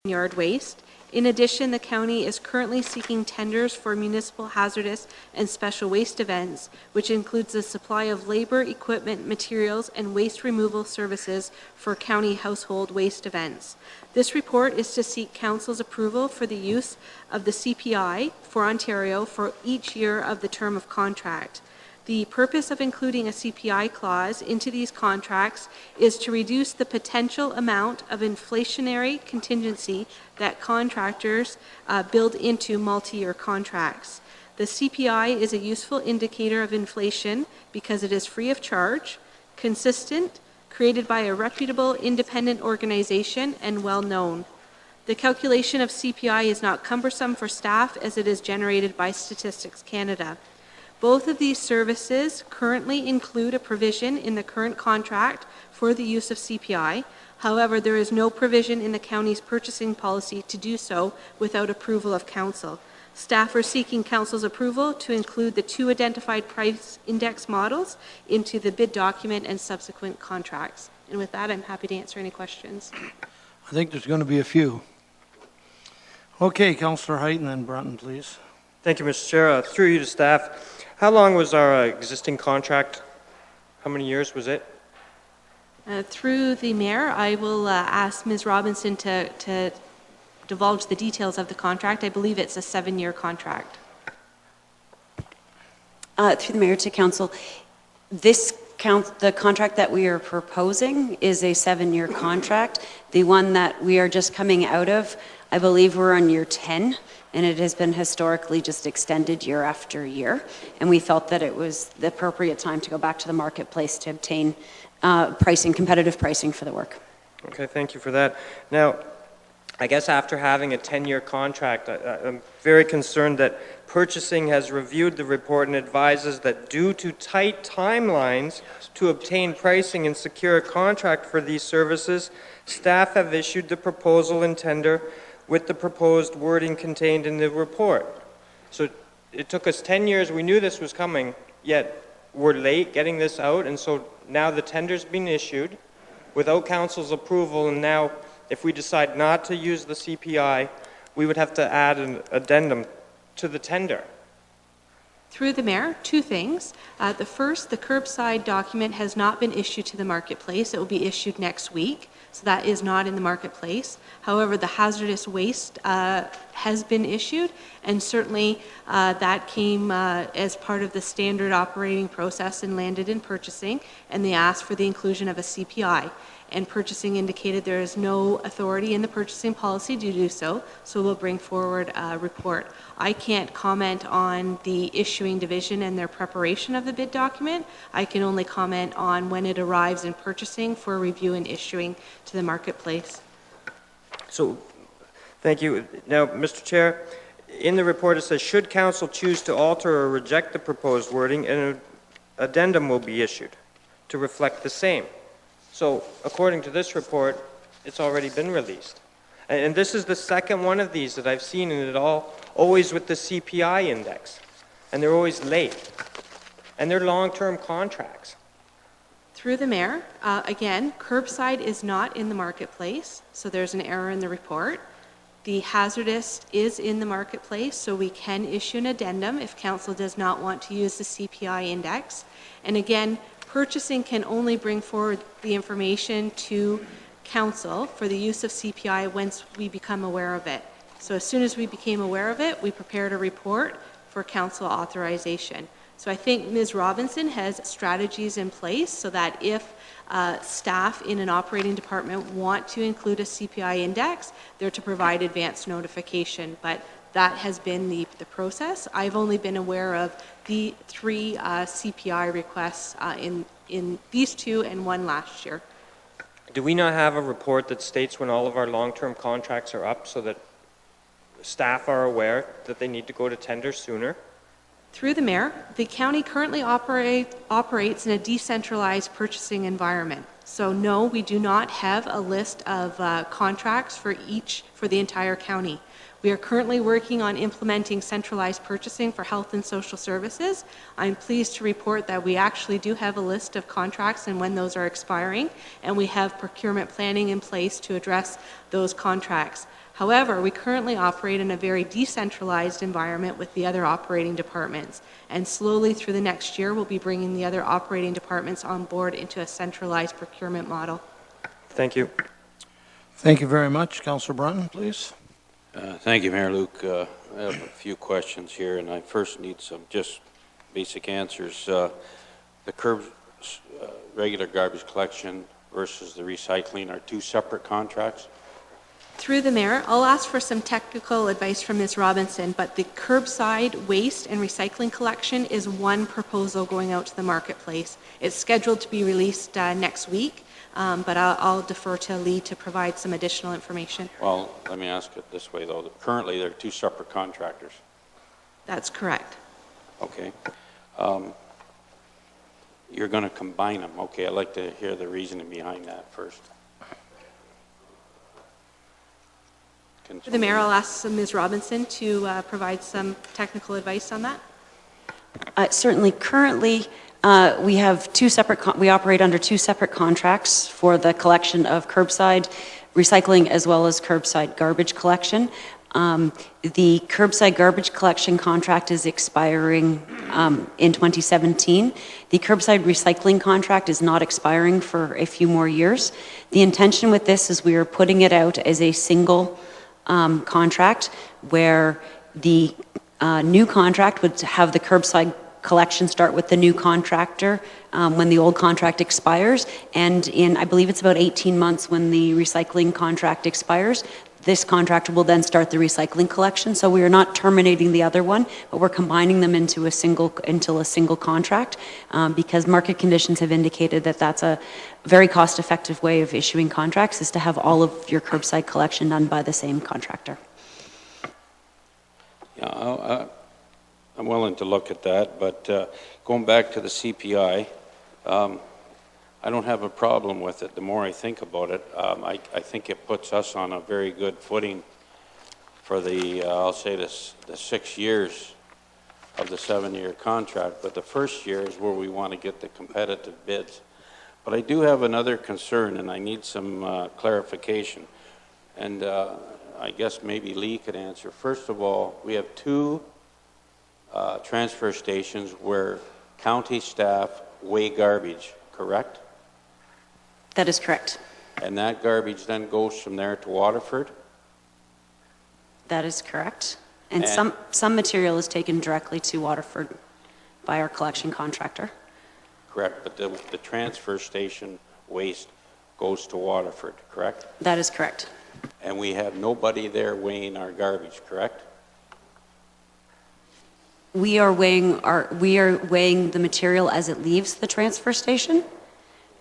yard waste. In addition, the county is currently seeking tenders for municipal hazardous and special waste events, which includes the supply of labor, equipment, materials, and waste removal services for county household waste events. This report is to seek Council's approval for the use of the CPI for Ontario for each year of the term of contract. The purpose of including a CPI clause into these contracts is to reduce the potential amount of inflationary contingency that contractors build into multi-year contracts. The CPI is a useful indicator of inflation because it is free of charge, consistent, created by a reputable independent organization, and well known. The calculation of CPI is not cumbersome for staff as it is generated by Statistics Canada. Both of these services currently include a provision in the current contract for the use of CPI. However, there is no provision in the county's purchasing policy to do so without approval of Council. Staff are seeking Council's approval to include the two identified price index models into the bid document and subsequent contracts. And with that, I'm happy to answer any questions. I think there's going to be a few. Okay, Councillor Height and then Brunton, please. Thank you, Mr. Chair. Through you to staff, how long was our existing contract? How many years was it? Through the Mayor, I will ask Ms. Robinson to divulge the details of the contract. I believe it's a 7-year contract. Through the Mayor to Council, the contract that we are proposing is a 7-year contract. The one that we are just coming out of, I believe we're on year 10, and it has been historically just extended year after year. And we felt that it was the appropriate time to go back to the marketplace to obtain competitive pricing for the work. Okay, thank you for that. Now, I guess after having a 10-year contract, I'm very concerned that purchasing has reviewed the report and advises that due to tight timelines to obtain pricing and secure a contract for these services, staff have issued the proposal and tender with the proposed wording contained in the report. So it took us 10 years. We knew this was coming, yet we're late getting this out, and so now the tender's been issued without Council's approval, and now if we decide not to use the CPI, we would have to add an addendum to the tender. Through the Mayor, two things. The first, the curbside document has not been issued to the marketplace. It will be issued next week, so that is not in the marketplace. However, the hazardous waste has been issued, and certainly that came as part of the standard operating process and landed in purchasing, and they asked for the inclusion of a CPI. And purchasing indicated there is no authority in the purchasing policy to do so, so we'll bring forward a report. I can't comment on the issuing division and their preparation of the bid document. I can only comment on when it arrives in purchasing for review and issuing to the marketplace. So, thank you. Now, Mr. Chair, in the report it says, should Council choose to alter or reject the proposed wording, an addendum will be issued to reflect the same. So, according to this report, it's already been released. And this is the second one of these that I've seen, and it always with the CPI index. And they're always late. And they're long-term contracts. Through the Mayor, again, curbside is not in the marketplace, so there's an error in the report. The hazardous is in the marketplace, so we can issue an addendum if Council does not want to use the CPI index. And again, purchasing can only bring forward the information to Council for the use of CPI once we become aware of it. So as soon as we became aware of it, we prepared a report for Council authorization. So I think Ms. Robinson has strategies in place so that if staff in an operating department want to include a CPI index, they're to provide advance notification. But that has been the process. I've only been aware of the 3 CPI requests in these 2 and 1 last year. Do we not have a report that states when all of our long-term contracts are up so that staff are aware that they need to go to tender sooner? Through the Mayor, the county currently operates in a decentralized purchasing environment. So no, we do not have a list of contracts for the entire county. We are currently working on implementing centralized purchasing for health and social services. I'm pleased to report that we actually do have a list of contracts and when those are expiring, and we have procurement planning in place to address those contracts. However, we currently operate in a very decentralized environment with the other operating departments, and slowly through the next year, we'll be bringing the other operating departments on board into a centralized procurement model. Thank you. Thank you very much. Councillor Brunton, please. Thank you, Mayor Luke. I have a few questions here, and I first need some just basic answers. The regular garbage collection versus the recycling are two separate contracts? Through the mayor, I'll ask for some technical advice from Ms. Robinson, but the curbside waste and recycling collection is one proposal going out to the marketplace. It's scheduled to be released next week, but I'll defer to Lee to provide some additional information. Well, let me ask it this way, though. Currently, they're two separate contractors. That's correct. Okay. You're going to combine them. Okay, I'd like to hear the reasoning behind that first. Through the mayor, I'll ask Ms. Robinson to provide some technical advice on that. Certainly, currently, we have we operate under two separate contracts for the collection of curbside recycling as well as curbside garbage collection. The curbside garbage collection contract is expiring in 2017. The curbside recycling contract is not expiring for a few more years. The intention with this is we are putting it out as a single contract where the new contract would have the curbside collection start with the new contractor when the old contract expires, and in, I believe it's about 18 months when the recycling contract expires, this contractor will then start the recycling collection. So we are not terminating the other one, but we're combining them into a single contract because market conditions have indicated that that's a very cost-effective way of issuing contracts, is to have all of your curbside collection done by the same contractor. Yeah, I'm willing to look at that, but going back to the CPI, I don't have a problem with it. The more I think about it, I think it puts us on a very good footing for the, I'll say this, the 6 years of the 7-year contract, but the first year is where we want to get the competitive bids. But I do have another concern, and I need some clarification. And I guess maybe Lee could answer. First of all, we have two transfer stations where county staff weigh garbage, correct? That is correct. And that garbage then goes from there to Waterford? That is correct. And some material is taken directly to Waterford by our collection contractor. Correct, but the transfer station waste goes to Waterford, correct? That is correct. And we have nobody there weighing our garbage, correct? We are weighing the material as it leaves the transfer station,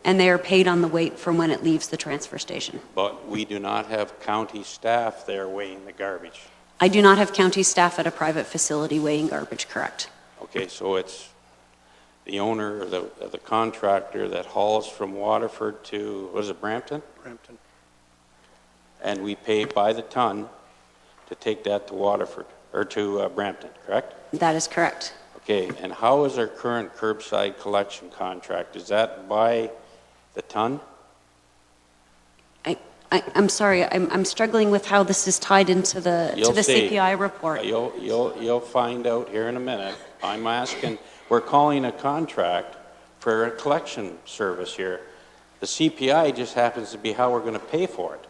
and they are paid on the weight from when it leaves the transfer station. But we do not have county staff there weighing the garbage. I do not have county staff at a private facility weighing garbage, correct? Okay, so it's the owner or the contractor that hauls from Waterford to, what is it, Brampton? Brampton. And we pay by the ton to take that to Waterford, or to Brampton, correct? That is correct. Okay, and how is our current curbside collection contract? Is that by the ton? I'm sorry, I'm struggling with how this is tied into the CPI report. You'll find out here in a minute. I'm asking, we're calling a contract for a collection service here. The CPI just happens to be how we're going to pay for it.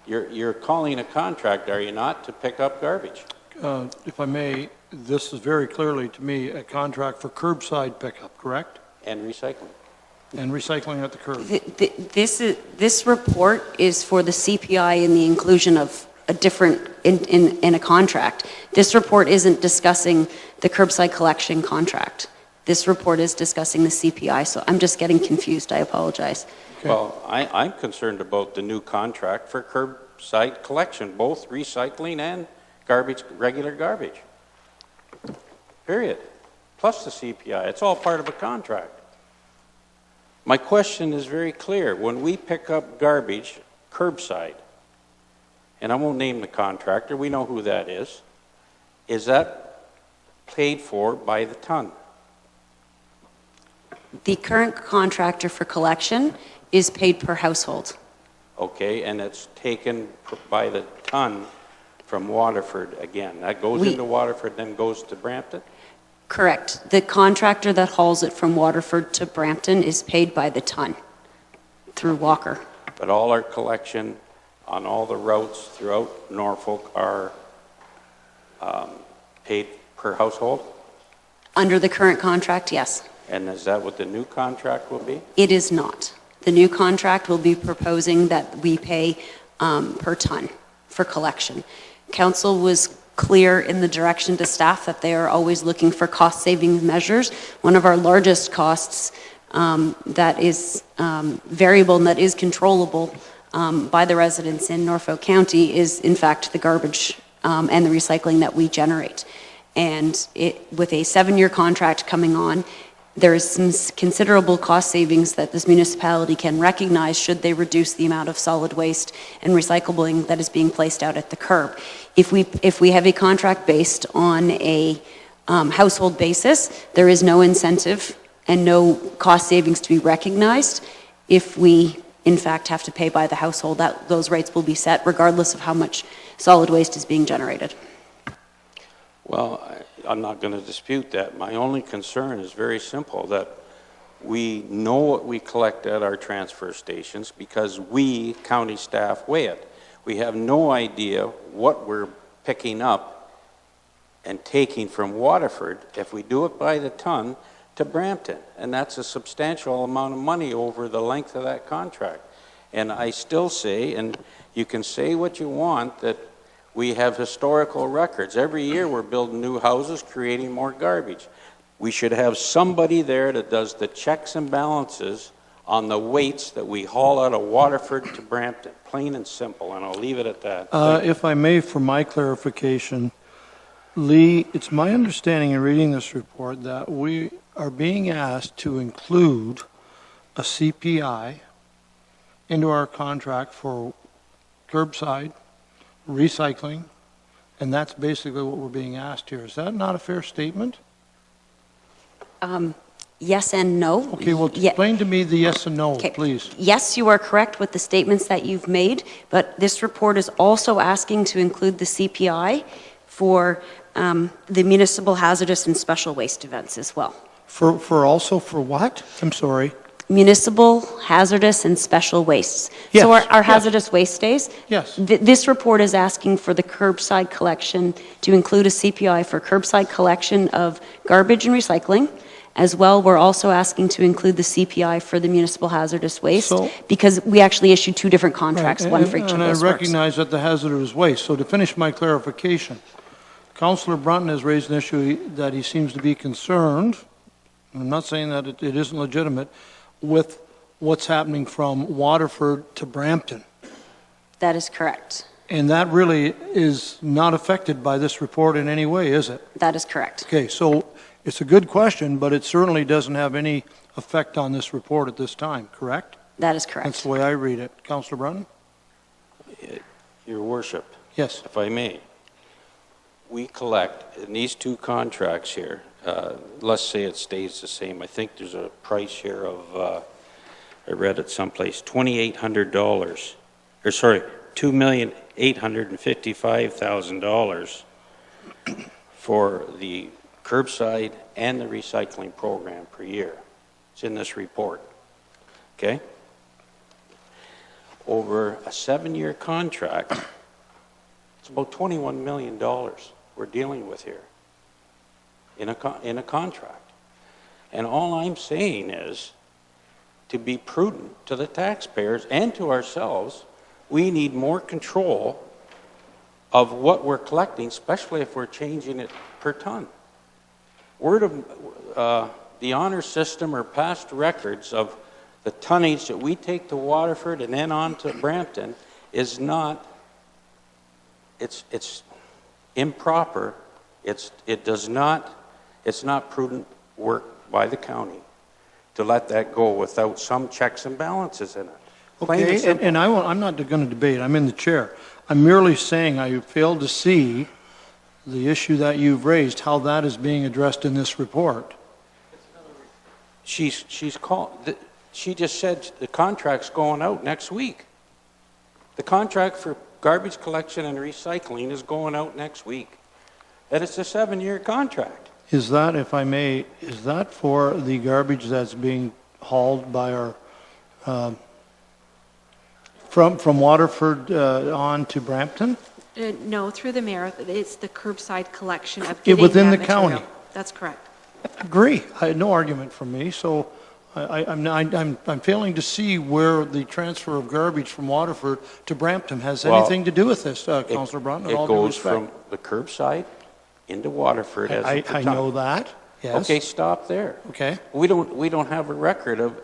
You're calling a contract, are you not, to pick up garbage? If I may, this is very clearly to me a contract for curbside pickup, correct? And recycling. And recycling at the curb. This report is for the CPI and the inclusion of a different, in a contract. This report isn't discussing the curbside collection contract. This report is discussing the CPI, so I'm just getting confused. I apologize. Okay. Well, I'm concerned about the new contract for curbside collection, both recycling and garbage, regular garbage. Period. Plus the CPI. It's all part of a contract. My question is very clear. When we pick up garbage curbside, and I won't name the contractor, we know who that is that paid for by the ton? The current contractor for collection is paid per household. okay, and it's taken by the ton from Waterford again. That goes into Waterford, then goes to Brampton? Correct. The contractor that hauls it from Waterford to Brampton is paid by the ton through Walker. But all our collection on all the routes throughout Norfolk are paid per household? Under the current contract, yes. And is that what the new contract will be? It is not. The new contract will be proposing that we pay per ton for collection. Council was clear in the direction to staff that they are always looking for cost-saving measures. One of our largest costs that is variable and that is controllable by the residents in Norfolk County is, in fact, the garbage and the recycling that we generate. And with a 7-year contract coming on, there is some considerable cost savings that this municipality can recognize should they reduce the amount of solid waste and recycling that is being placed out at the curb. If we have a contract based on a household basis, there is no incentive and no cost savings to be recognized. If we, in fact, have to pay by the household, those rates will be set regardless of how much solid waste is being generated. Well, I'm not going to dispute that. My only concern is very simple, that we know what we collect at our transfer stations because we, county staff, weigh it. We have no idea what we're picking up and taking from Waterford if we do it by the ton to Brampton. And that's a substantial amount of money over the length of that contract. And I still say, and you can say what you want, that we have historical records. Every year we're building new houses, creating more garbage. We should have somebody there that does the checks and balances on the weights that we haul out of Waterford to Brampton. Plain and simple, and I'll leave it at that. If I may, for my clarification, Lee, it's my understanding in reading this report that we are being asked to include a CPI into our contract for curbside, recycling, and that's basically what we're being asked here. Is that not a fair statement? Yes and no. Okay, well, explain to me the yes and no, please. Yes, you are correct with the statements that you've made, but this report is also asking to include the CPI for the municipal hazardous and special waste events as well. For also for what? I'm sorry. Municipal hazardous and special wastes. Yes, So our yes. hazardous waste days, Yes. this report is asking for the curbside collection to include a CPI for curbside collection of garbage and recycling. As well, we're also asking to include the CPI for the municipal hazardous waste So- because we actually issued two different contracts, Right, one for each of and those I works. recognize that the hazardous waste. So to finish my clarification, Councillor Brunton has raised an issue that he seems to be concerned, I'm not saying that it isn't legitimate, with what's happening from Waterford to Brampton. That is correct. And that really is not affected by this report in any way, is it? That is correct. Okay, so it's a good question, but it certainly doesn't have any effect on this report at this time, correct? That is That's correct. the way I read it. Councillor Brunton? Your worship, Yes. if I may, we collect in these two contracts here, let's say it stays the same. I think there's a price here of, I read it someplace, $2,800, or sorry, $2,855,000 for the curbside and the recycling program per year. It's in this report, okay? Over a 7-year contract, it's about $21 million we're dealing with here in a contract. And all I'm saying is, to be prudent to the taxpayers and to ourselves, we need more control of what we're collecting, especially if we're changing it per ton. Word of the honor system or past records of the tonnage that we take to Waterford and then on to Brampton is not, it's improper. It's not prudent work by the county to let that go without some checks and balances in it. Plain and Okay, simple. and I'm not going to debate, I'm in the chair. I'm merely saying I failed to see the issue that you've raised, how that is being addressed in this report. She just said the contract's going out next week. The contract for garbage collection and recycling is going out next week. And it's a 7-year contract. Is that, if I may, is that for the garbage that's being hauled by our, from Waterford on to Brampton? No, through the mayor, it's the curbside collection of Yeah, getting within that the county. material. That's correct. Agree. I had no argument from me, so I'm failing to see where the transfer of garbage from Waterford to Brampton has Well, anything to do with this, Councillor Broughton, in all It due goes respect. from the curbside into Waterford as of the I time. know that, yes. Okay, stop there. Okay. We don't have a record of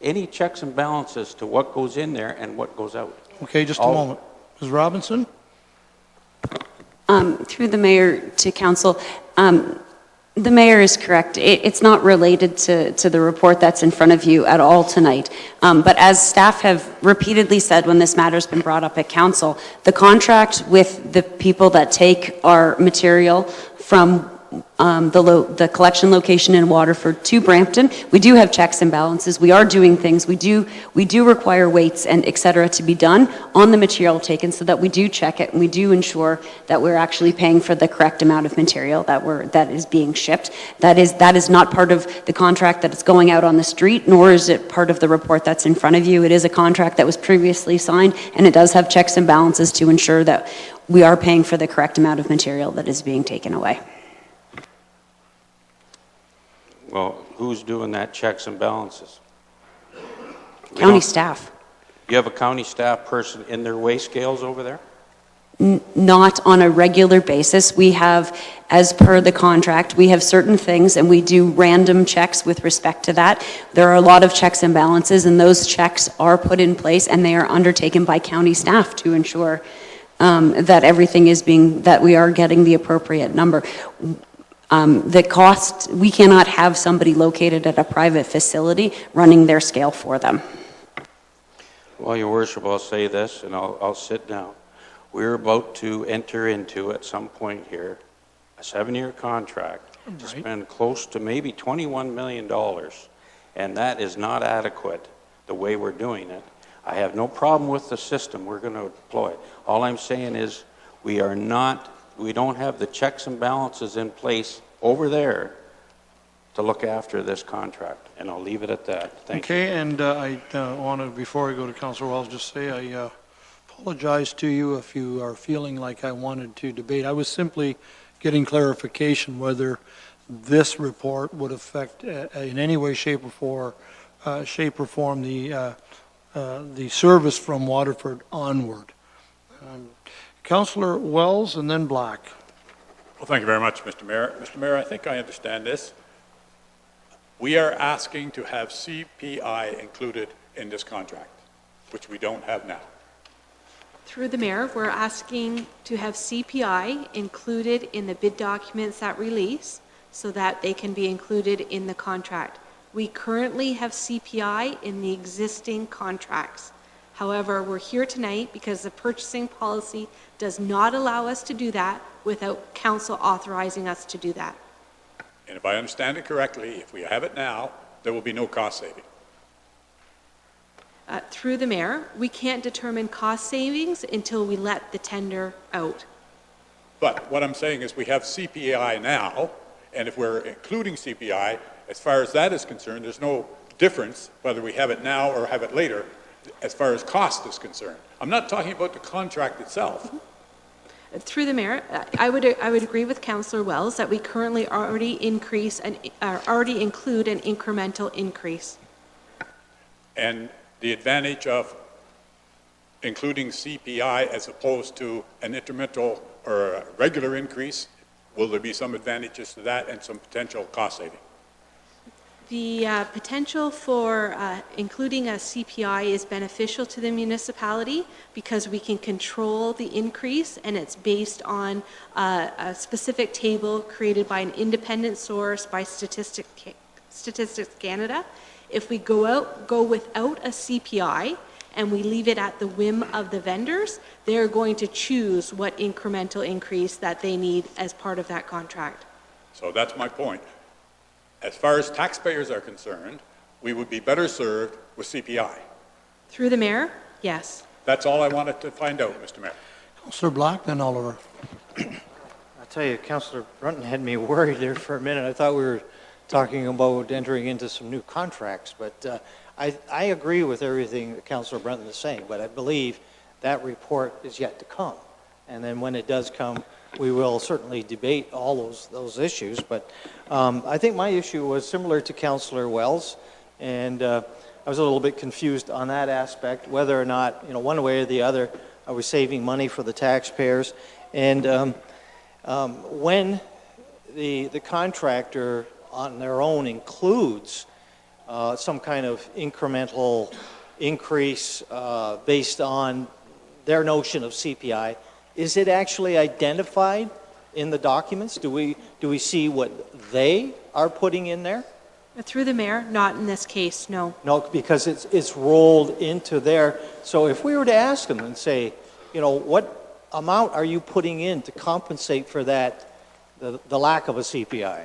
any checks and balances to what goes in there and what goes out. Okay, just a All- moment. Ms. Robinson? Through the mayor to council, the mayor is correct. It's not related to the report that's in front of you at all tonight. But as staff have repeatedly said when this matter's been brought up at council, the contract with the people that take our material from the collection location in Waterford to Brampton, we do have checks and balances. We are doing things. We do require weights and et cetera to be done on the material taken so that we do check it and we do ensure that we're actually paying for the correct amount of material that is being shipped. That is not part of the contract that is going out on the street, nor is it part of the report that's in front of you. It is a contract that was previously signed, and it does have checks and balances to ensure that we are paying for the correct amount of material that is being taken away. Well, who's doing that checks and balances? We County don't- staff. You have a county staff person in their weigh scales over there? Not on a regular basis. We have, as per the contract, we have certain things and we do random checks with respect to that. There are a lot of checks and balances, and those checks are put in place and they are undertaken by county staff to ensure that everything is that we are getting the appropriate number. The cost, we cannot have somebody located at a private facility running their scale for them. Well, Your Worship, I'll say this, and I'll sit down. We're about to enter into, at some point here, a 7-year contract to spend close to maybe $21 million, and that is not adequate the way we're doing it. I have no problem with the system we're going to deploy. All I'm saying is we don't have the checks and balances in place over there to look after this contract, and I'll leave it at that. Thank you. Okay, and I want to, before I go to Councillor Wells, just say I apologize to you if you are feeling like I wanted to debate. I was simply getting clarification whether this report would affect in any way, shape, or form the service from Waterford onward. Councillor Wells and then Black. Well, thank you very much, Mr. Mayor. Mr. Mayor, I think I understand this. We are asking to have CPI included in this contract, which we don't have now. Through the mayor, we're asking to have CPI included in the bid documents that release so that they can be included in the contract. We currently have CPI in the existing contracts. However, we're here tonight because the purchasing policy does not allow us to do that without council authorizing us to do that. And if I understand it correctly, if we have it now, there will be no cost saving. Through the mayor, we can't determine cost savings until we let the tender out. But what I'm saying is we have CPI now, and if we're including CPI, as far as that is concerned, there's no difference whether we have it now or have it later as far as cost is concerned. I'm not talking about the contract itself. Through the mayor, I would agree with Councillor Wells that we currently already already include an incremental increase. And the advantage of including CPI as opposed to an incremental or a regular increase, will there be some advantages to that and some potential cost saving? The potential for including a CPI is beneficial to the municipality because we can control the increase, and it's based on a specific table created by an independent source by Statistics Canada. If we go without a CPI and we leave it at the whim of the vendors, they're going to choose what incremental increase that they need as part of that contract. So that's my point. As far as taxpayers are concerned, we would be better served with CPI. Through the mayor, yes. That's all I wanted to find out, Mr. Mayor. Councillor Black, then Oliver. I tell you, Councillor Brunton had me worried there for a minute. I thought we were talking about entering into some new contracts, but I agree with everything that Councillor Brunton is saying, but I believe that report is yet to come. And then when it does come, we will certainly debate all those issues. But I think my issue was similar to Councillor Wells, and I was a little bit confused on that aspect, whether or not, you know, one way or the other, are we saving money for the taxpayers? And when the contractor on their own includes some kind of incremental increase based on their notion of CPI, is it actually identified in the documents? Do we see what they are putting in there? Through the mayor, not in this case, no. No, because it's rolled into there. So if we were to ask them and say, you know, what amount are you putting in to compensate for that, the lack of a CPI?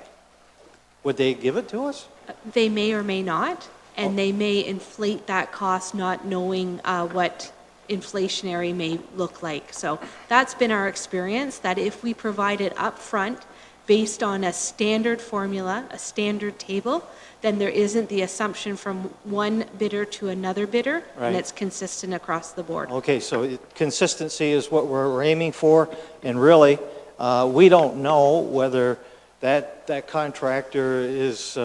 Would they give it to us? They may or may not, and they may inflate that cost not knowing what inflationary may look like. So that's been our experience, that if we provide it up front based on a standard formula, a standard table, then there isn't the assumption from one bidder to another bidder, Right. and it's consistent across the board. Okay, so consistency is what we're aiming for, and really, we don't know whether that contractor is,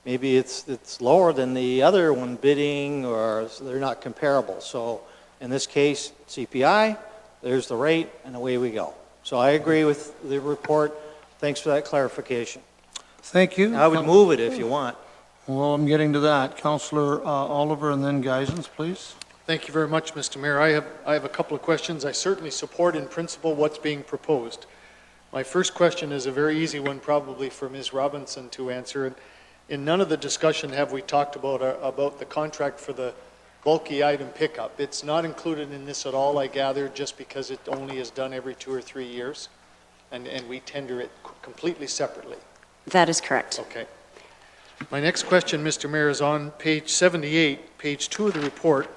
maybe it's lower than the other one bidding, or they're not comparable. So in this case, CPI, there's the rate, and away we go. So I agree with the report. Thanks for that clarification. Thank you. I would move it if you want. Well, I'm getting to that. Councillor Oliver and then Geisens, please. Thank you very much, Mr. Mayor. I have a couple of questions. I certainly support in principle what's being proposed. My first question is a very easy one, probably for Ms. Robinson to answer. In none of the discussion have we talked about the contract for the bulky item pickup. It's not included in this at all, I gather, just because it only is done every 2 or 3 years, and we tender it completely separately. That is correct. Okay. My next question, Mr. Mayor, is on page 78, page 2 of the report,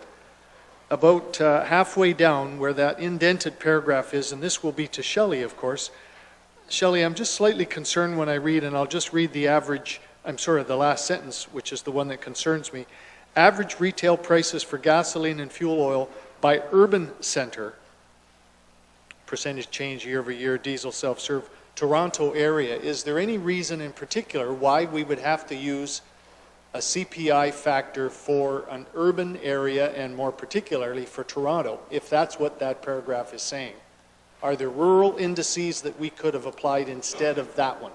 about halfway down where that indented paragraph is, and this will be to Shelley, of course. Shelley, I'm just slightly concerned when I read, and I'll just read the last sentence, which is the one that concerns me. Average retail prices for gasoline and fuel oil by urban center, percentage change year over year, diesel self-serve, Toronto area. Is there any reason in particular why we would have to use a CPI factor for an urban area, and more particularly for Toronto, if that's what that paragraph is saying? Are there rural indices that we could have applied instead of that one?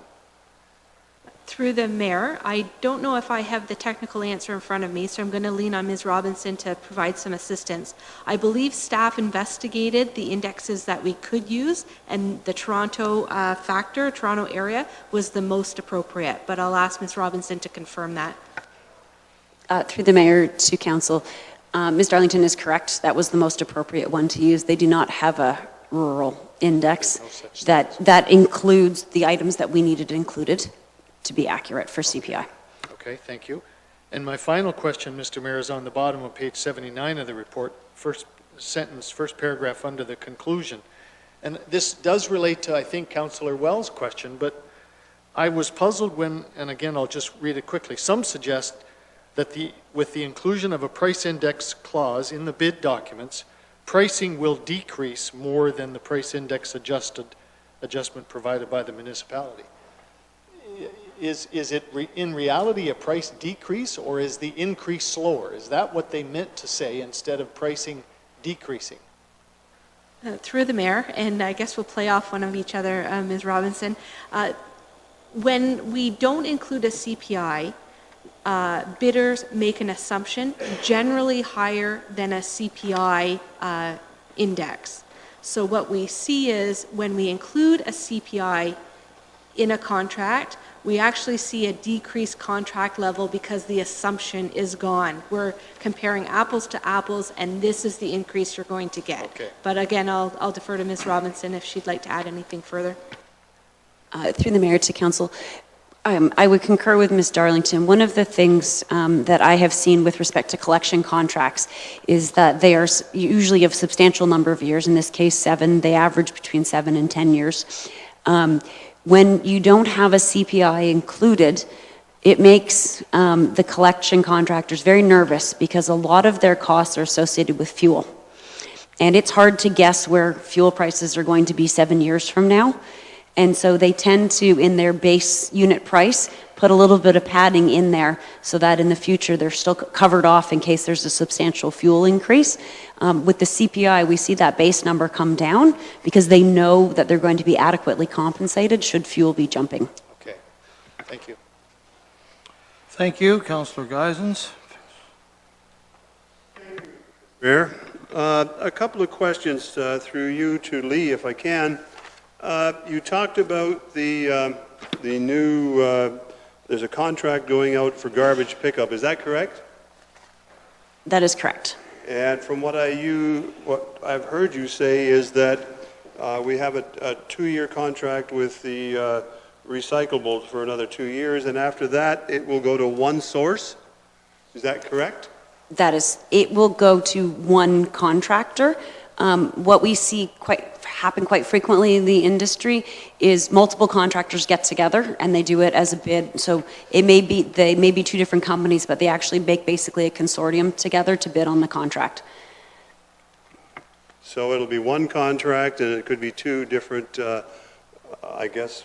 Through the mayor, I don't know if I have the technical answer in front of me, so I'm going to lean on Ms. Robinson to provide some assistance. I believe staff investigated the indexes that we could use, and the Toronto factor, Toronto area, was the most appropriate, but I'll ask Ms. Robinson to confirm that. Through the mayor to council, Ms. Darlington is correct. That was the most appropriate one to use. They do not have a rural index that includes the items that we needed included to be accurate for CPI. Okay, thank you. And my final question, Mr. Mayor, is on the bottom of page 79 of the report, first sentence, first paragraph under the conclusion. And this does relate to, I think, Councillor Wells' question, but I was puzzled when, and again, I'll just read it quickly. Some suggest that with the inclusion of a price index clause in the bid documents, pricing will decrease more than the price index adjustment provided by the municipality. Is it in reality a price decrease, or is the increase slower? Is that what they meant to say instead of pricing decreasing? Through the mayor, and I guess we'll play off one of each other, Ms. Robinson. When we don't include a CPI, bidders make an assumption generally higher than a CPI index. So what we see is when we include a CPI in a contract, we actually see a decreased contract level because the assumption is gone. We're comparing apples to apples, and this is the increase you're going to get. Okay. But again, I'll defer to Ms. Robinson if she'd like to add anything further. Through the mayor to council, I would concur with Ms. Darlington. One of the things that I have seen with respect to collection contracts is that they are usually of substantial number of years, in this case 7, they average between 7 and 10 years. When you don't have a CPI included, it makes the collection contractors very nervous because a lot of their costs are associated with fuel. And it's hard to guess where fuel prices are going to be 7 years from now. And so they tend to, in their base unit price, put a little bit of padding in there so that in the future they're still covered off in case there's a substantial fuel increase. With the CPI, we see that base number come down because they know that they're going to be adequately compensated should fuel be jumping. Okay, thank you. Thank you, Councillor Geisens. Mayor, a couple of questions through you to Lee, if I can. You talked about the new, there's a contract going out for garbage pickup. Is that correct? That is correct. And from what I've heard you say is that we have a 2-year contract with the recyclables for another 2 years, and after that, it will go to one source. Is that correct? That is, it will go to one contractor. What we see happen quite frequently in the industry is multiple contractors get together and they do it as a bid. So they may be 2 different companies, but they actually make basically a consortium together to bid on the contract. So it'll be one contract, and it could be 2 different, I guess,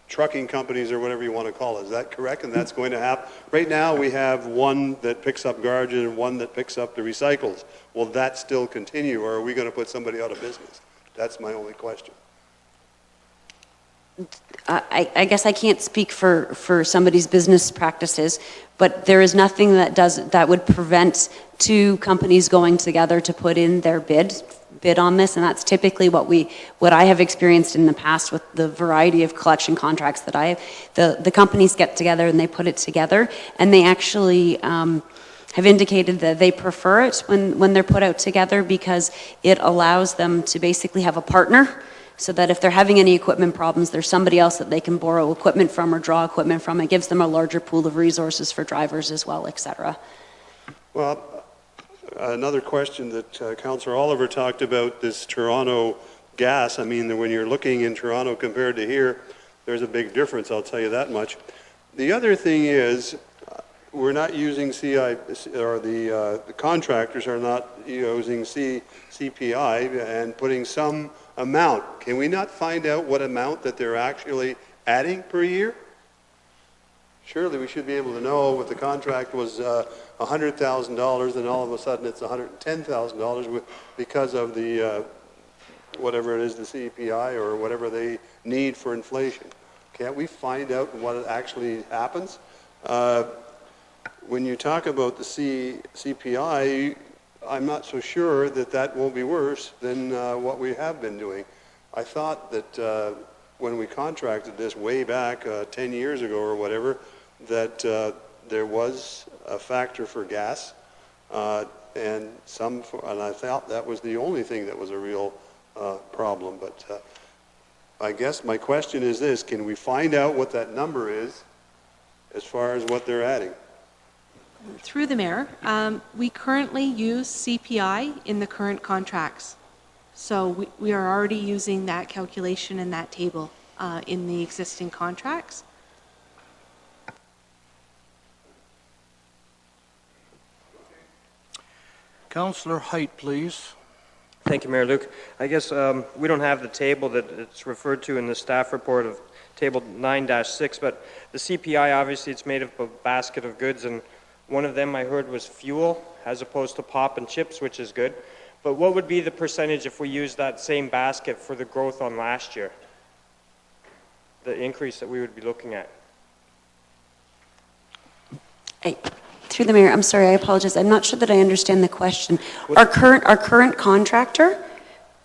trucking companies or whatever you want to call it. Is that correct? And that's going to happen? Right now, we have one that picks up garbage and one that picks up the recycles. Will that still continue, or are we going to put somebody out of business? That's my only question. I guess I can't speak for somebody's business practices, but there is nothing that would prevent 2 companies going together to put in their bid on this, and that's typically what I have experienced in the past with the variety of collection contracts that I have. The companies get together and they put it together, and they actually have indicated that they prefer it when they're put out together because it allows them to basically have a partner so that if they're having any equipment problems, there's somebody else that they can borrow equipment from or draw equipment from. It gives them a larger pool of resources for drivers as well, et cetera. Well, another question that Councillor Oliver talked about, this Toronto gas. I mean, when you're looking in Toronto compared to here, there's a big difference, I'll tell you that much. The other thing is, we're not using the contractors are not using CPI and putting some amount. Can we not find out what amount that they're actually adding per year? Surely we should be able to know if the contract was $100,000 and all of a sudden it's $110,000 because of the whatever it is, the CPI or whatever they need for inflation. Can't we find out what actually happens? When you talk about the CPI, I'm not so sure that won't be worse than what we have been doing. I thought that when we contracted this way back 10 years ago or whatever, that there was a factor for gas, and I thought that was the only thing that was a real problem. But I guess my question is this: can we find out what that number is as far as what they're adding? Through the mayor, we currently use CPI in the current contracts. So we are already using that calculation and that table in the existing contracts. Councillor Height, please. Thank you, Mayor Luke. I guess we don't have the table that it's referred to in the staff report of table 9-6, but the CPI, obviously, it's made up of a basket of goods, and one of them I heard was fuel as opposed to pop and chips, which is good. But what would be the percentage if we used that same basket for the growth on last year? The increase that we would be looking at? Through the mayor, I'm sorry, I apologize. I'm not sure that I understand the question. Our current contractor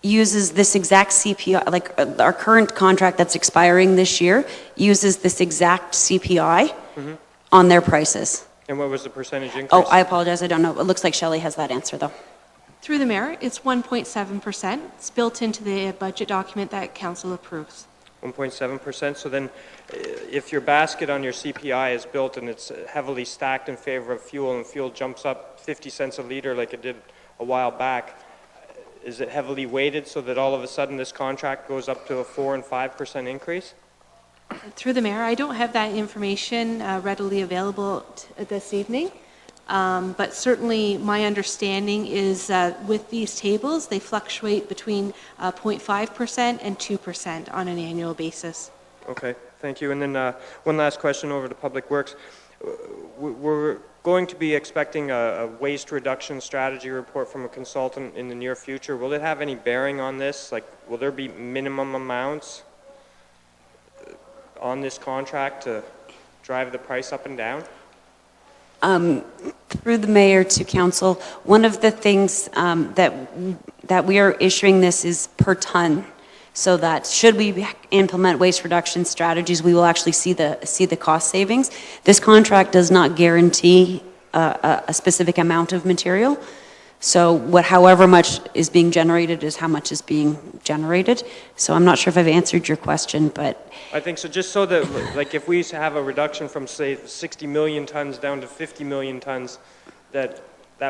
uses this exact CPI, like our current contract that's expiring this year uses this exact CPI on their prices. And what was the percentage increase? Oh, I apologize, I don't know. It looks like Shelley has that answer, though. Through the mayor, it's 1.7%. It's built into the budget document that council approves. 1.7%. So then, if your basket on your CPI is built and it's heavily stacked in favor of fuel, and fuel jumps up 50 cents a liter like it did a while back, is it heavily weighted so that all of a sudden this contract goes up to a 4 and 5% increase? Through the mayor, I don't have that information readily available this evening, but certainly my understanding is that with these tables, they fluctuate between 0.5% and 2% on an annual basis. Okay, thank you. And then one last question over to Public Works. We're going to be expecting a waste reduction strategy report from a consultant in the near future. Will it have any bearing on this? Like, will there be minimum amounts on this contract to drive the price up and down? Through the mayor to council, one of the things that we are issuing this is per ton, so that should we implement waste reduction strategies, we will actually see the cost savings. This contract does not guarantee a specific amount of material. So however much is being generated is how much is being generated. So I'm not sure if I've answered your question, but... I think so, just so that, like, if we have a reduction from, say, 60 million tons down to 50 million tons, that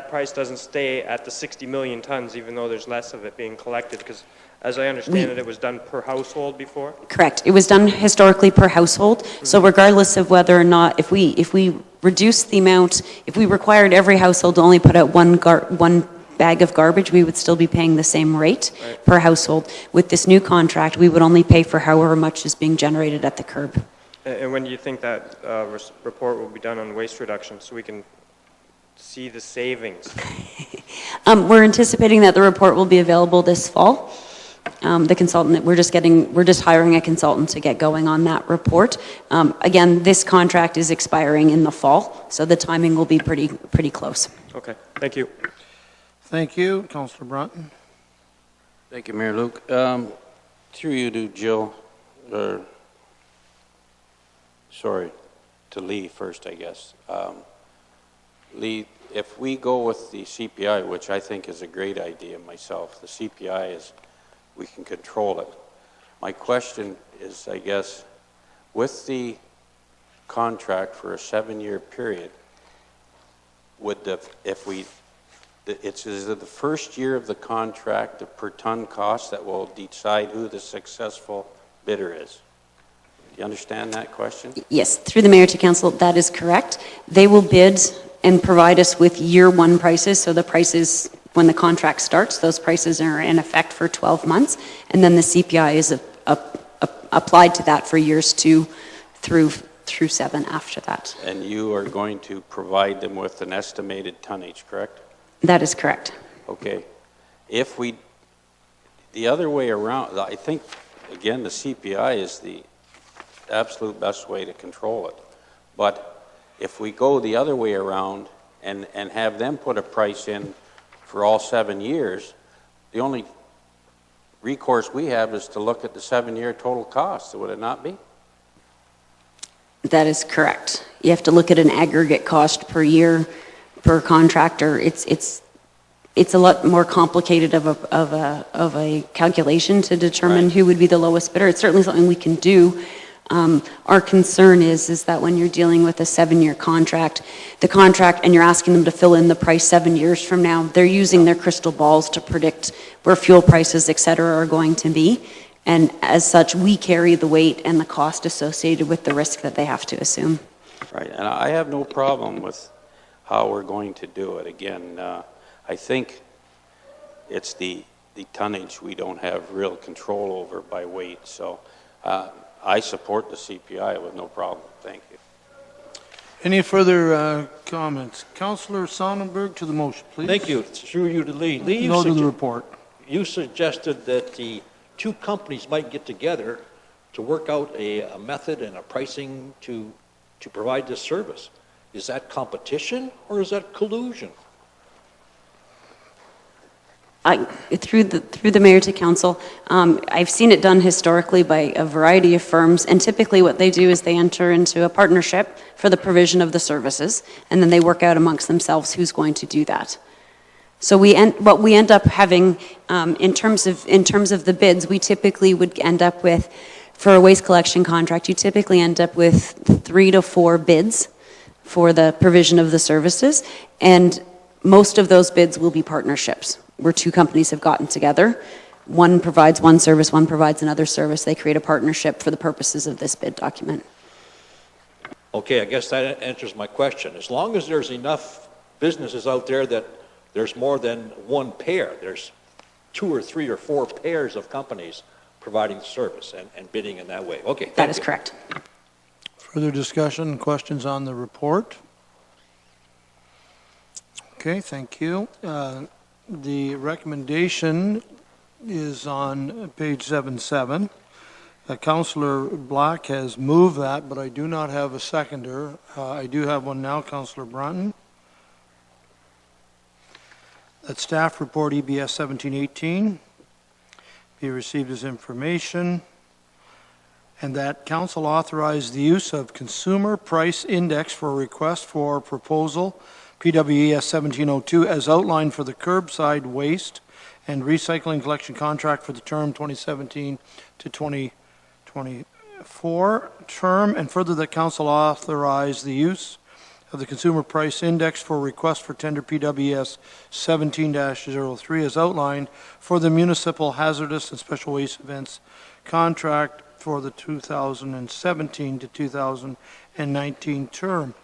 price doesn't stay at the 60 million tons, even though there's less of it being collected, because as I understand it was done per household before? Correct. It was done historically per household. Mm-hmm. So regardless of whether or not, if we reduce the amount, if we required every household to only put out one bag of garbage, we would still be paying the same rate per household. With this new contract, we would only pay for however much is being generated at the curb. And when do you think that report will be done on waste reduction so we can see the savings? We're anticipating that the report will be available this fall. The consultant, we're just hiring a consultant to get going on that report. Again, this contract is expiring in the fall, so the timing will be pretty close. Okay, thank you. Thank you. Councillor Brunton. Thank you, Mayor Luke. Through you to Jill, sorry, to Lee first, I guess. Lee, if we go with the CPI, which I think is a great idea myself, the CPI is, we can control it. My question is, I guess, with the contract for a 7-year period, is it the first year of the contract, the per ton cost, that will decide who the successful bidder is? Do you understand that question? Yes, through the mayor to council, that is correct. They will bid and provide us with year one prices, so the prices when the contract starts, those prices are in effect for 12 months, and then the CPI is applied to that for years 2 through 7 after that. And you are going to provide them with an estimated tonnage, correct? That is correct. Okay. If the other way around, I think, again, the CPI is the absolute best way to control it. But if we go the other way around and have them put a price in for all 7 years, the only recourse we have is to look at the 7-year total cost, would it not be? That is correct. You have to look at an aggregate cost per year per contractor. It's a lot more complicated of a calculation to determine who would be the lowest bidder. It's certainly something we can do. Our concern is that when you're dealing with a 7-year contract, and you're asking them to fill in the price 7 years from now, they're using their crystal balls to predict where fuel prices, et cetera, are going to be. And as such, we carry the weight and the cost associated with the risk that they have to assume. Right, and I have no problem with how we're going to do it. Again, I think it's the tonnage we don't have real control over by weight. So I support the CPI with no problem. Thank you. Any further comments? Councillor Sonnenberg to the motion, please. Thank you. Through you to Lee. Lee, no to the report. You suggested that the two companies might get together to work out a method and a pricing to provide this service. Is that competition or is that collusion? Through the mayor to council, I've seen it done historically by a variety of firms, and typically what they do is they enter into a partnership for the provision of the services, and then they work out amongst themselves who's going to do that. So what we end up having in terms of the bids, we typically would end up with for a waste collection contract, you typically end up with 3 to 4 bids for the provision of the services, and most of those bids will be partnerships, where 2 companies have gotten together. One provides one service, one provides another service. They create a partnership for the purposes of this bid document. Okay, I guess that answers my question. As long as there's enough businesses out there that there's more than one pair, there's 2 or 3 or 4 pairs of companies providing service and bidding in that way. Okay, That is correct. Further discussion, questions on the report? Okay, thank you. The recommendation is on page 7.7. Councillor Black has moved that, but I do not have a seconder. I do have one now, Councillor Brunton. That staff report EBS 1718 be received as information, and that council authorize the use of consumer price index for request for proposal PWES 1702 as outlined for the curbside waste and recycling collection contract for the term 2017 to 2024 term, and further that council authorize the use of the consumer price index for request for tender PWS 17-03 as outlined for the municipal hazardous and special waste events contract for the 2017 to 2019 term.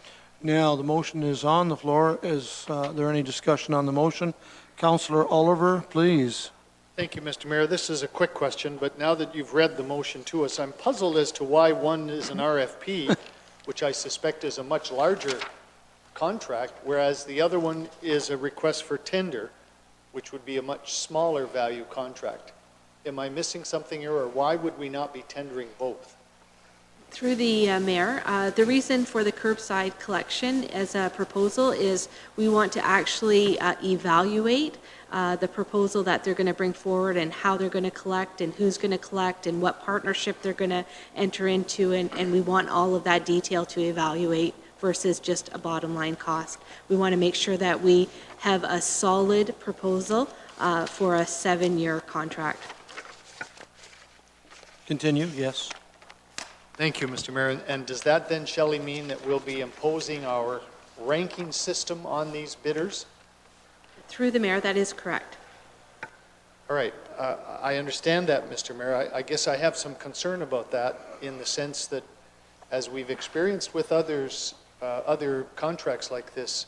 Now, the motion is on the floor. Is there any discussion on the motion? Councillor Oliver, please. Thank you, Mr. Mayor. This is a quick question, but now that you've read the motion to us, I'm puzzled as to why one is an RFP, which I suspect is a much larger contract, whereas the other one is a request for tender, which would be a much smaller value contract. Am I missing something here, or why would we not be tendering both? Through the mayor, the reason for the curbside collection as a proposal is we want to actually evaluate the proposal that they're going to bring forward and how they're going to collect and who's going to collect and what partnership they're going to enter into, and we want all of that detail to evaluate versus just a bottom line cost. We want to make sure that we have a solid proposal for a 7-year contract. Continue, yes. Thank you, Mr. Mayor. And does that then, Shelley, mean that we'll be imposing our ranking system on these bidders? Through the mayor, that is correct. All right. I understand that, Mr. Mayor. I guess I have some concern about that in the sense that, as we've experienced with others, other contracts like this,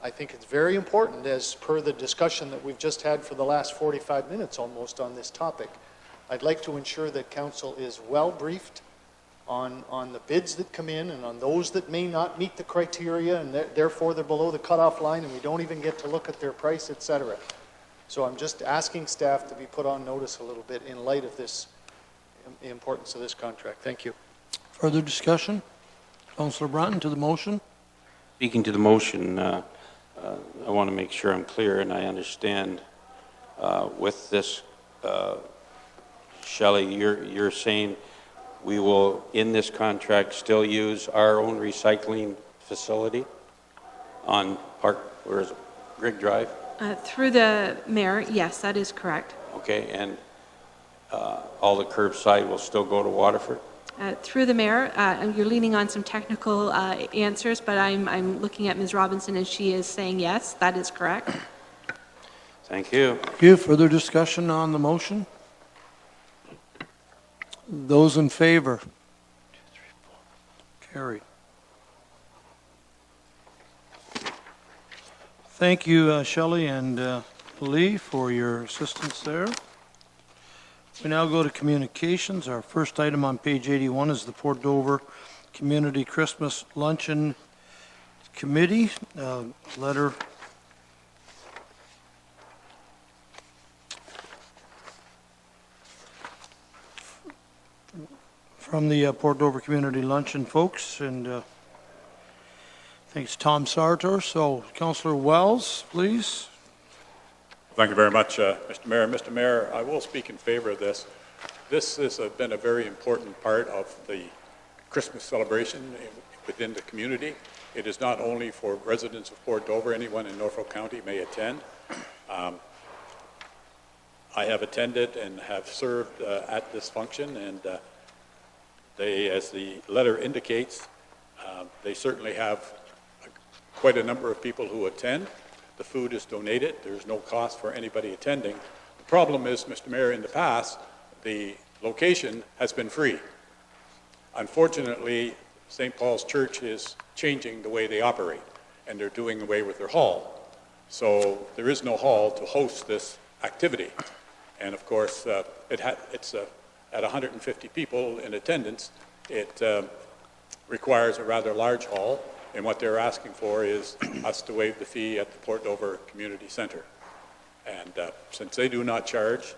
I think it's very important, as per the discussion that we've just had for the last 45 minutes almost on this topic. I'd like to ensure that council is well briefed on the bids that come in and on those that may not meet the criteria and therefore they're below the cutoff line and we don't even get to look at their price, etc. So I'm just asking staff to be put on notice a little bit in light of this, the importance of this contract. Thank you. Further discussion? Councillor Brunton to the motion. Speaking to the motion, I want to make sure I'm clear and I understand with this, Shelley, you're saying we will, in this contract, still use our own recycling facility on where is it, Grigg Drive? Through the mayor, yes, that is correct. Okay, and all the curbside will still go to Waterford? Through the mayor, you're leaning on some technical answers, but I'm looking at Ms. Robinson and she is saying yes, that is correct. Thank you. Thank you. Further discussion on the motion? Those in favor? Carried. Thank you, Shelley and Lee, for your assistance there. We now go to communications. Our first item on page 81 is the Port Dover Community Christmas Luncheon Committee letter from the Port Dover Community Luncheon folks, and I think it's Tom Sartor. So, Councillor Wells, please. Thank you very much, Mr. Mayor. Mr. Mayor, I will speak in favor of this. This has been a very important part of the Christmas celebration within the community. It is not only for residents of Port Dover, anyone in Norfolk County may attend. I have attended and have served at this function, and They, as the letter indicates, they certainly have quite a number of people who attend. The food is donated. There's no cost for anybody attending. The problem is, Mr. Mayor, in the past, the location has been free. Unfortunately, St. Paul's Church is changing the way they operate, and they're doing away with their hall. So there is no hall to host this activity. And of course, it's at 150 people in attendance. It requires a rather large hall, and what they're asking for is us to waive the fee at the Port Dover Community Center. And since they do not charge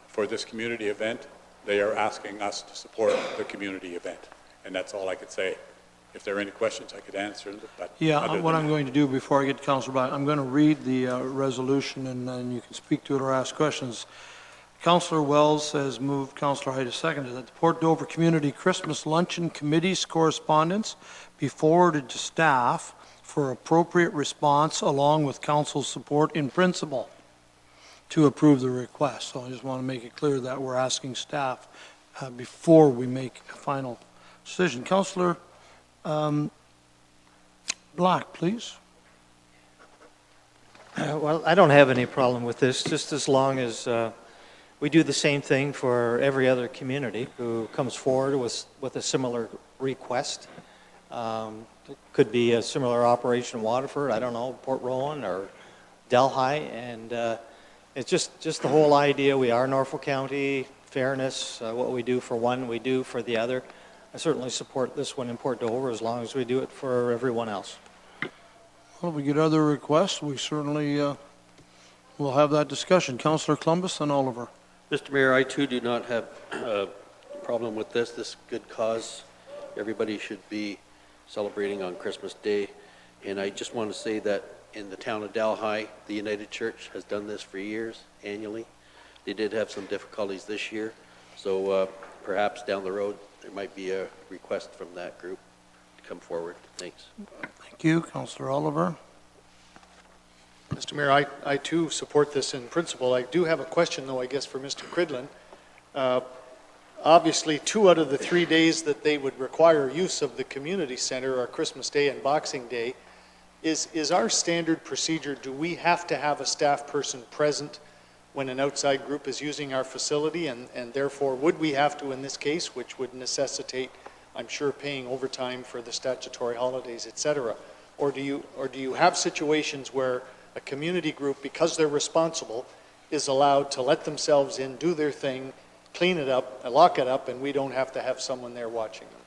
for this community event, they are asking us to support the community event. And that's all I could say. If there are any questions, I could answer them. But Yeah, what I'm going to do before I get to Councilor Black, I'm going to read the resolution, and then you can speak to it or ask questions. Councilor Wells has moved, Councilor Hyde has seconded, that the Port Dover Community Christmas Luncheon Committee's correspondence be forwarded to staff for appropriate response along with council's support in principle to approve the request. So I just want to make it clear that we're asking staff before we make a final decision. Councilor Black, please. Well, I don't have any problem with this, just as long as we do the same thing for every other community who comes forward with a similar request. It could be a similar operation in Waterford, I don't know, Port Rowan or Delhi, and it's just the whole idea. We are Norfolk County, fairness, what we do for one, we do for the other. I certainly support this one in Port Dover as long as we do it for everyone else. Well, if we get other requests, we certainly will have that discussion. Councilor Columbus and Oliver. Mr. Mayor, I too do not have a problem with this. This is a good cause. Everybody should be celebrating on Christmas Day. And I just want to say that in the town of Delhi, the United Church has done this for years, annually. They did have some difficulties this year. So perhaps down the road, there might be a request from that group to come forward. Thanks. Thank you. Councilor Oliver. Mr. Mayor, I too support this in principle. I do have a question, though, I guess, for Mr. Cridlin. Obviously, 2 out of the 3 days that they would require use of the community center are Christmas Day and Boxing Day. Is our standard procedure, do we have to have a staff person present when an outside group is using our facility, and therefore would we have to in this case, which would necessitate, I'm sure, paying overtime for the statutory holidays, et cetera? Or do you have situations where a community group, because they're responsible, is allowed to let themselves in, do their thing, clean it up, lock it up, and we don't have to have someone there watching them?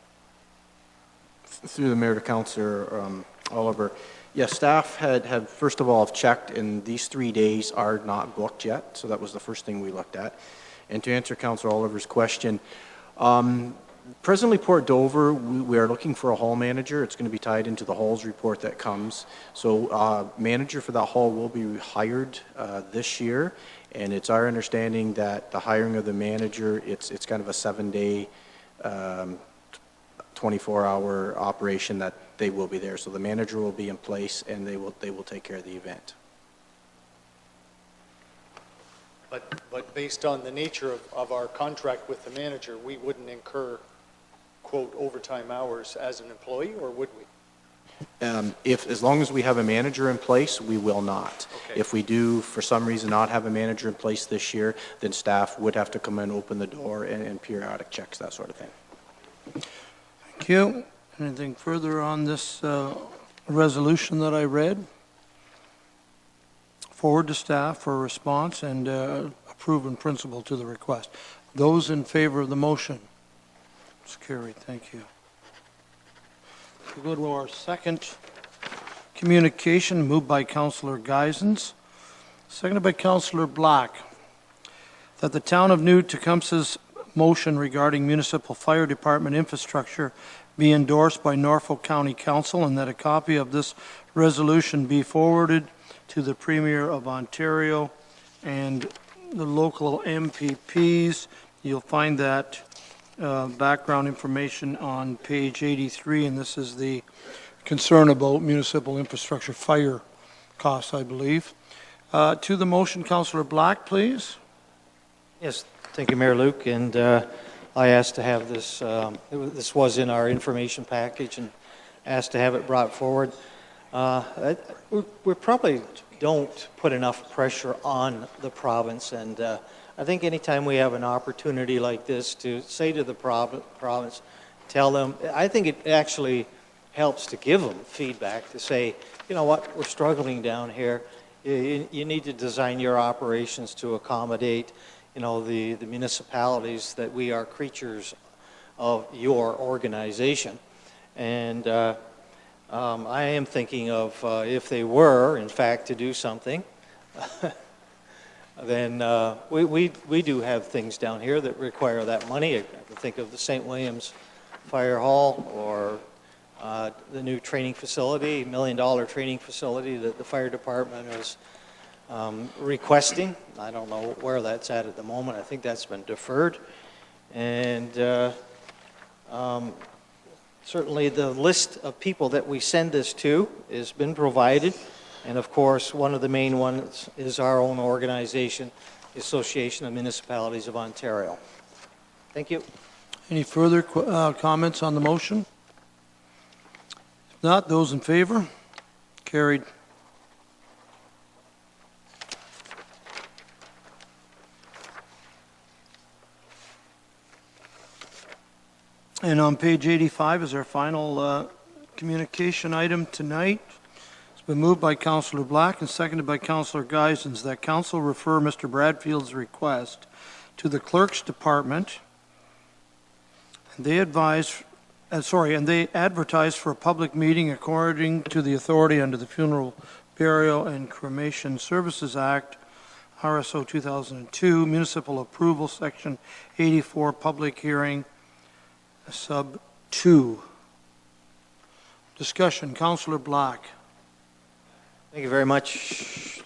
Through the mayor to Councillor Oliver, yes, staff had first of all checked, and these 3 days are not booked yet, so that was the first thing we looked at. And to answer Councillor Oliver's question, presently Port Dover, we are looking for a hall manager. It's going to be tied into the halls report that comes. So manager for that hall will be hired this year, and it's our understanding that the hiring of the manager, it's kind of a 7-day 24-hour operation that they will be there. So the manager will be in place, and they will take care of the event. But based on the nature of our contract with the manager, we wouldn't incur, quote, overtime hours as an employee, or would we? As long as we have a manager in place, we will not. Okay. If we do, for some reason, not have a manager in place this year, then staff would have to come in, open the door, and periodic checks, that sort of thing. Thank you. Anything further on this resolution that I read? Forward to staff for a response and approve in principle to the request. Those in favor of the motion? It's carried. Thank you. We'll go to our second communication, moved by Councillor Geisens, seconded by Councillor Black, that the town of New Tecumseh's motion regarding municipal fire department infrastructure be endorsed by Norfolk County Council, and that a copy of this resolution be forwarded to the Premier of Ontario and the local MPPs. You'll find that background information on page 83, and this is the concern about municipal infrastructure fire costs, I believe. To the motion, Councillor Black, please. Yes, thank you, Mayor Luke. And I asked to have this, this was in our information package, and asked to have it brought forward. We probably don't put enough pressure on the province, and I think anytime we have an opportunity like this to say to the province, tell them, I think it actually helps to give them feedback to say, you know what, we're struggling down here. You need to design your operations to accommodate, you know, the municipalities, that we are creatures of your organization. And I am thinking of if they were, in fact, to do something, then we do have things down here that require that money. I can think of the St. Williams Fire Hall, or the new training facility, $1 million training facility that the fire department is requesting. I don't know where that's at the moment. I think that's been deferred. And certainly the list of people that we send this to has been provided. And of course, one of the main ones is our own organization, the Association of Municipalities of Ontario. Thank you. Any further comments on the motion? If not, those in favor? Carried. And on page 85 is our final communication item tonight. It's been moved by Councillor Black and seconded by Councillor Geisens that Council refer Mr. Bradfield's request to the Clerk's Department. And they advertise for a public meeting according to the authority under the Funeral, Burial, and Cremation Services Act, RSO 2002, Municipal Approval, Section 84, Public Hearing, Sub 2. Discussion. Councillor Black. Thank you very much,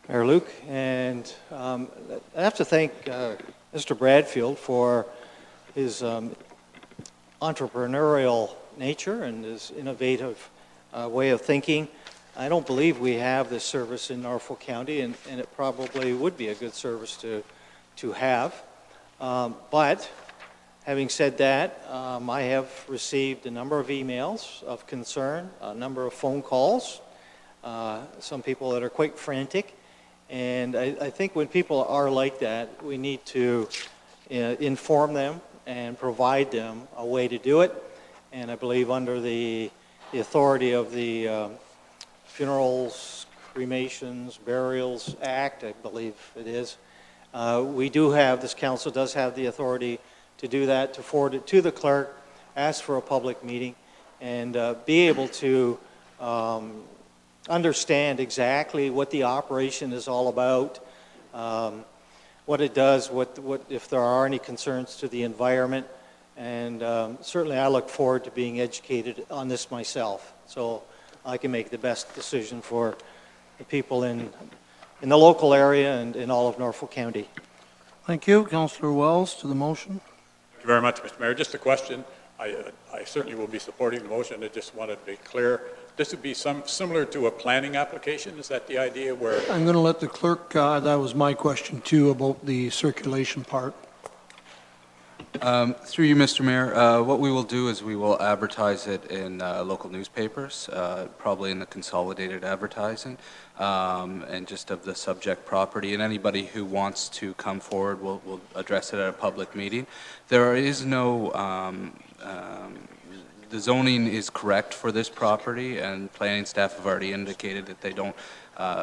Mayor Luke. And I have to thank Mr. Bradfield for his entrepreneurial nature and his innovative way of thinking. I don't believe we have this service in Norfolk County, and it probably would be a good service to have. But having said that, I have received a number of emails of concern, a number of phone calls, some people that are quite frantic. And I think when people are like that, we need to inform them and provide them a way to do it. And I believe under the authority of the Funerals, Cremations, Burials Act, I believe it is, we do have, this council does have the authority to do that, to forward it to the clerk, ask for a public meeting, and be able to understand exactly what the operation is all about, what it does, what if there are any concerns to the environment, and certainly I look forward to being educated on this myself, so I can make the best decision for the people in the local area and in all of Norfolk County. Thank you. Councillor Wells to the motion. Thank you very much, Mr. Mayor. Just a question. I certainly will be supporting the motion. I just wanted to be clear. This would be similar to a planning application? Is that the idea where? I'm going to let the clerk, that was my question too, about the circulation part. Through you, Mr. Mayor, what we will do is we will advertise it in local newspapers, probably in the consolidated advertising, and just of the subject property. And anybody who wants to come forward, will address it at a public meeting. There is no, the zoning is correct for this property, and planning staff have already indicated that they don't,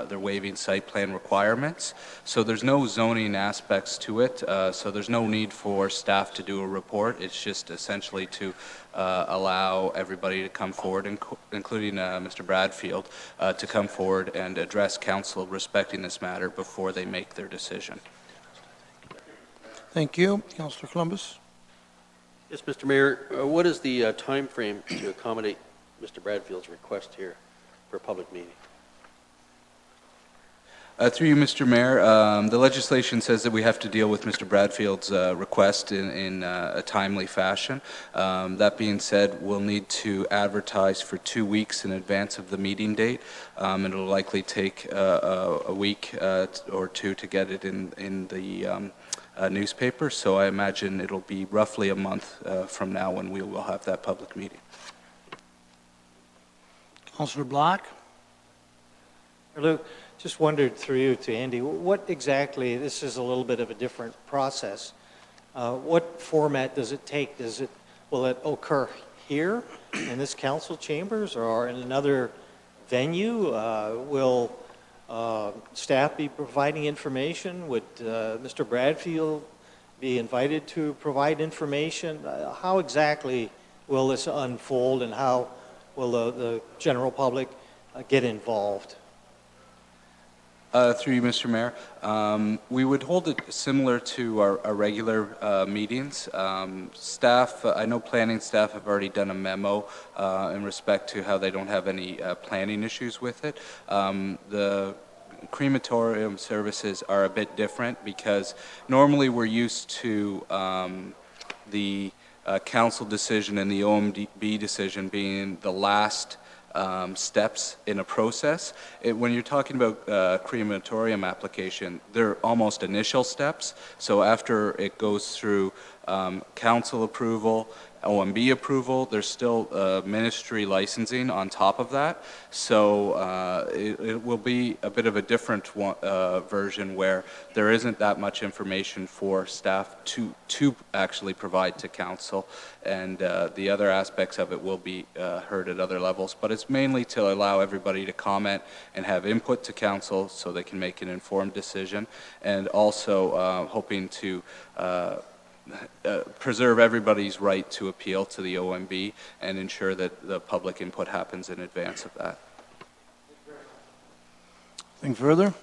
they're waiving site plan requirements. So there's no zoning aspects to it, so there's no need for staff to do a report. It's just essentially to allow everybody to come forward, including Mr. Bradfield, to come forward and address council respecting this matter before they make their decision. Thank you. Councillor Columbus. Yes, Mr. Mayor, what is the time frame to accommodate Mr. Bradfield's request here for a public meeting? Through you, Mr. Mayor, the legislation says that we have to deal with Mr. Bradfield's request in a timely fashion. That being said, we'll need to advertise for 2 weeks in advance of the meeting date. It'll likely take a week or two to get it in the newspaper, so I imagine it'll be roughly a month from now when we will have that public meeting. Councillor Black? Luke, just wondered through you to Andy, what exactly, this is a little bit of a different process. What format does it take? Will it occur here in this council chambers or in another venue? Will staff be providing information? Would Mr. Bradfield be invited to provide information? How exactly will this unfold and how will the general public get involved? Through you, Mr. Mayor, we would hold it similar to our regular meetings. Staff, I know planning staff have already done a memo in respect to how they don't have any planning issues with it. The crematorium services are a bit different because normally we're used to the council decision and the OMB decision being the last steps in a process. When you're talking about crematorium application, they're almost initial steps. So after it goes through council approval, OMB approval, there's still ministry licensing on top of that. So it will be a bit of a different version where there isn't that much information for staff to actually provide to council, and the other aspects of it will be heard at other levels. But it's mainly to allow everybody to comment and have input to council so they can make an informed decision, and also hoping to preserve everybody's right to appeal to the OMB and ensure that the public input happens in advance of that. Anything further?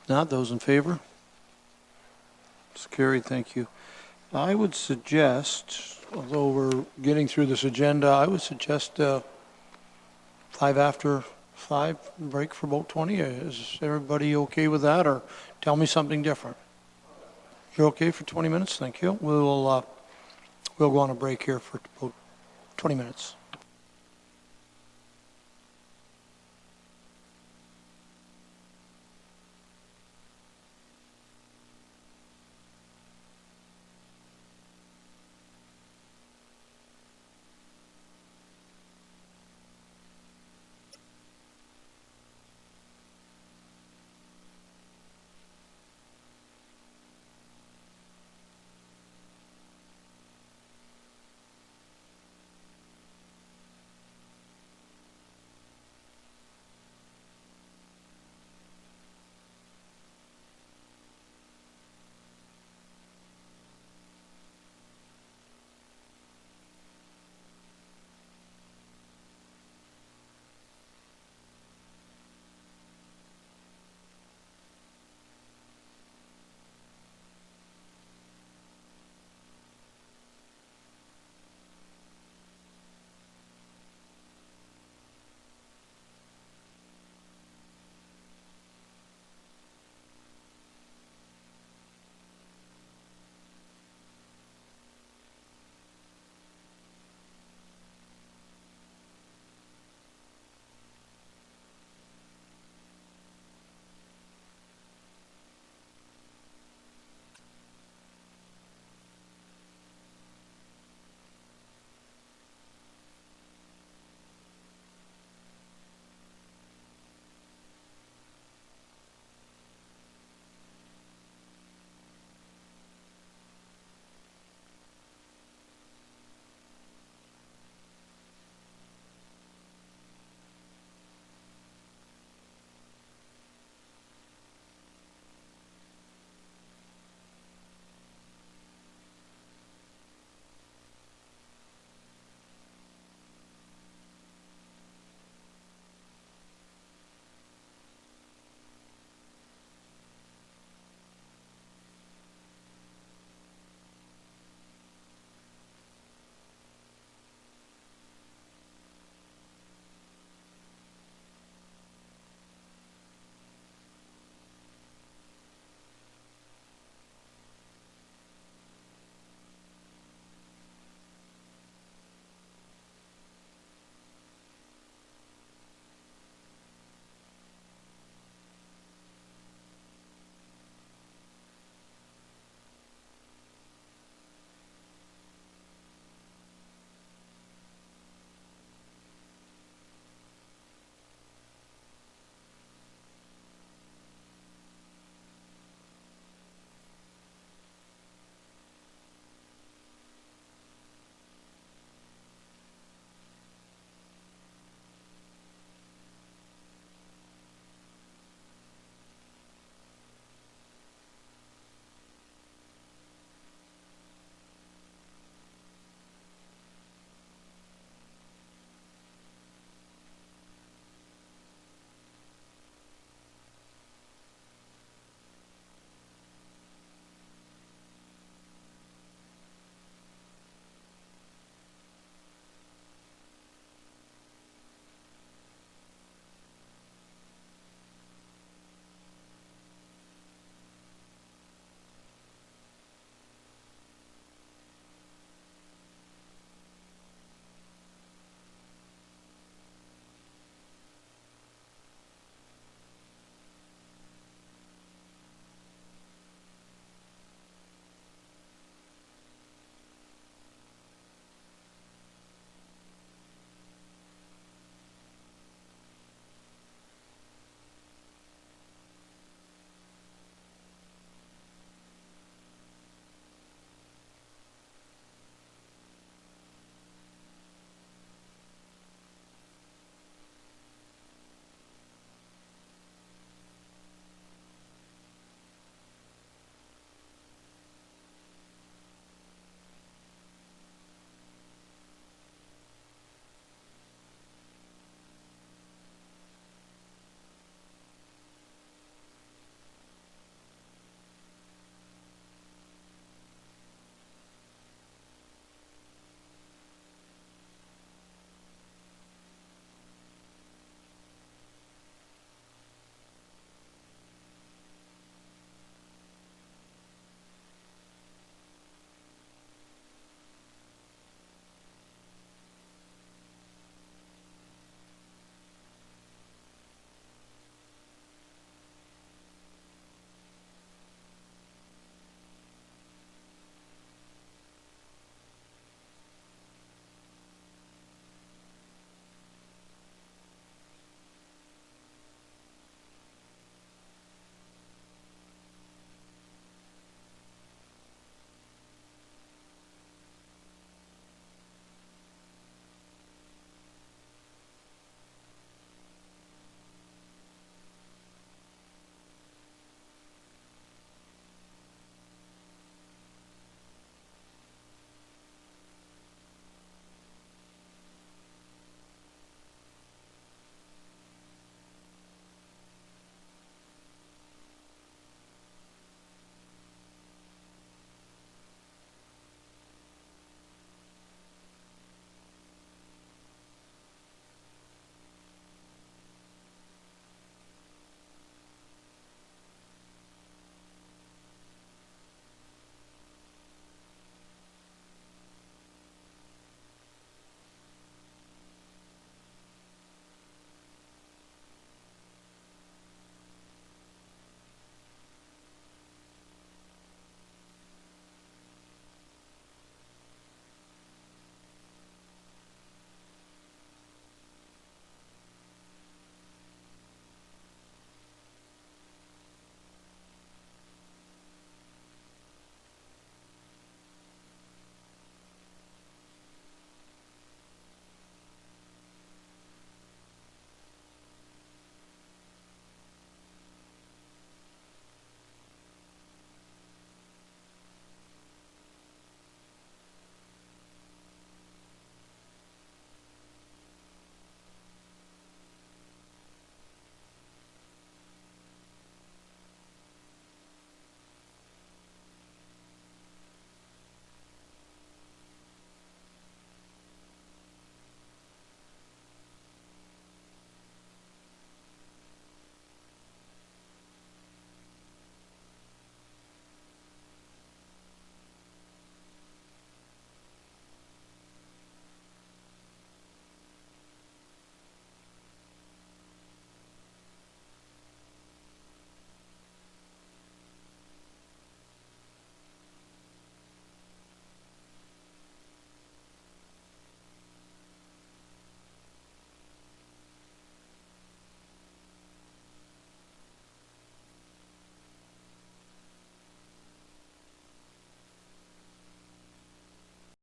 Not, those in favor? It's carried, thank you. I would suggest, although we're getting through this agenda, I would suggest 5 after 5 break for about 20. Is everybody okay with that, or tell me something different? You're okay for 20 minutes? Thank you. We'll go on a break here for about 20 minutes.